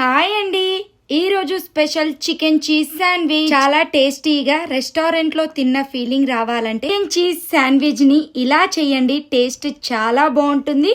Hi అండి. ఈ రోజు స్పెషల్ చికెన్ చీజ్ శాండ్విచ్. చాలా టేస్టీగా రెస్టారెంట్ లో తిన్న ఫీలింగ్ రావాలంటే చికెన్ చీజ్ శాండ్విచ్ ని ఇలా చేయండి. టేస్ట్ చాలా బాగుంటుంది.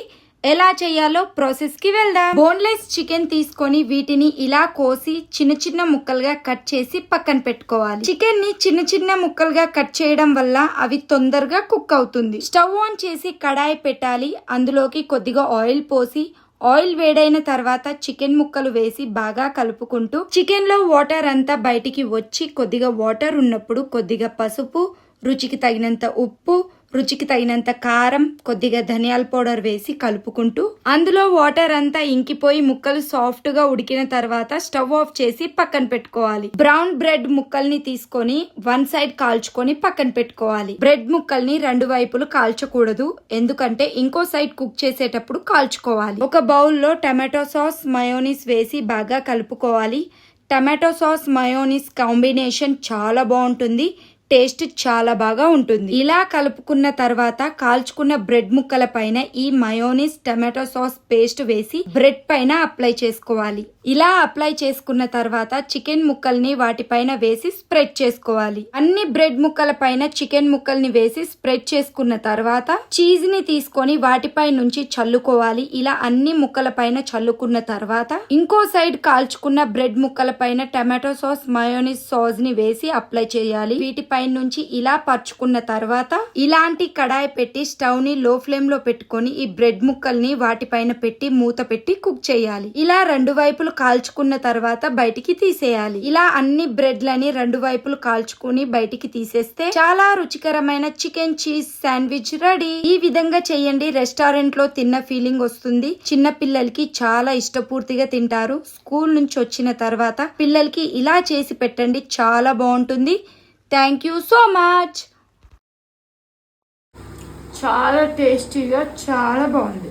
ఎలా చేయాలో ప్రాసెస్ కి వెళ్దాం. బోన్లెస్ చికెన్ తీసుకొని వీటిని ఇలా కోసి చిన్న చిన్న ముక్కలుగా కట్ చేసి పక్కన పెట్టుకోవాలి. చికెన్ ని చిన్న చిన్న ముక్కలుగా కట్ చేయడం వల్ల అవి తొందరగా కుక్ అవుతుంది. స్టవ్ ఆన్ చేసి కడాయి పెట్టాలి. అందులోకి కొద్దిగా ఆయిల్ పోసి ఆయిల్ వేడైన తర్వాత చికెన్ ముక్కలు వేసి బాగా కలుపుకుంటూ చికెన్ లో వాటర్ అంతా బయటికి వచ్చి కొద్దిగా వాటర్ ఉన్నప్పుడు కొద్దిగా పసుపు, రుచికి తగినంత ఉప్పు, రుచికి తగినంత కారం, కొద్దిగా ధనియాల పౌడర్ వేసి కలుపుకుంటూ అందులో వాటర్ అంతా ఇంకిపోయి ముక్కలు సాఫ్ట్ గా ఉడికిన తర్వాత స్టవ్ ఆఫ్ చేసి పక్కన పెట్టుకోవాలి. బ్రౌన్ బ్రెడ్ ముక్కల్ని తీసుకొని వన్ సైడ్ కాల్చుకొని పక్కన పెట్టుకోవాలి. బ్రెడ్ ముక్కల్ని రెండు వైపులు కాల్చకూడదు, ఎందుకంటే ఇంకో సైడ్ కుక్ చేసేటప్పుడు కాల్చుకోవాలి. ఒక బౌల్లో టమాటో సాస్, మయోనీస్ వేసి బాగా కలుపుకోవాలి. టమాటో సాస్ మయోనీస్ కాంబినేషన్ చాలా బాగుంటుంది. టేస్ట్ చాలా బాగా ఉంటుంది. ఇలా కలుపుకున్న తర్వాత కాల్చుకున్న బ్రెడ్ ముక్కల పైన ఈ మయోనీస్ టమాటో సాస్ పేస్ట్ వేసి బ్రెడ్ పైన అప్లై చేసుకోవాలి. ఇలా అప్లై చేసుకున్న తర్వాత చికెన్ ముక్కల్ని వాటిపైన వేసి స్ప్రెడ్ చేసుకోవాలి. అన్ని బ్రెడ్ ముక్కల పైన చికెన్ ముక్కల్ని వేసి స్ప్రెడ్ చేసుకున్న తర్వాత చీజ్ ని తీసుకొని వాటిపై నుంచి చల్లుకోవాలి. ఇలా అన్ని ముక్కల పైన చల్లుకున్న తర్వాత ఇంకో సైడ్ కాల్చుకున్న బ్రెడ్ ముక్కల పైన టమాటో సాస్ మయోనీస్ సాస్ ని వేసి అప్లై చేయాలి. వీటిపై నుంచి ఇలా పరుచుకున్న తర్వాత ఇలాంటి కడాయి పెట్టి స్టవ్ ని లో ఫ్లేమ్ లో పెట్టుకొని ఈ బ్రెడ్ ముక్కల్ని వాటిపైన పెట్టి మూత పెట్టి కుక్ చేయాలి. ఇలా రెండు వైపులు కాల్చుకున్న తర్వాత బయటికి తీసేయాలి. ఇలా అన్ని బ్రెడ్లని రెండు వైపులు కాల్చుకుని బయటికి తీసేస్తే చాలా రుచికరమైన చికెన్ చీజ్ శాండ్విచ్ రెడీ. ఈ విధంగా చేయండి. రెస్టారెంట్ లో తిన్న ఫీలింగ్ వస్తుంది. చిన్న పిల్లలకి చాలా ఇష్టపూర్తిగా తింటారు. స్కూల్ నుంచి వచ్చిన తర్వాత పిల్లలకి ఇలా చేసి పెట్టండి, చాలా బాగుంటుంది. Thank you so much. చాలా టేస్టీగా చాలా బాగుంది.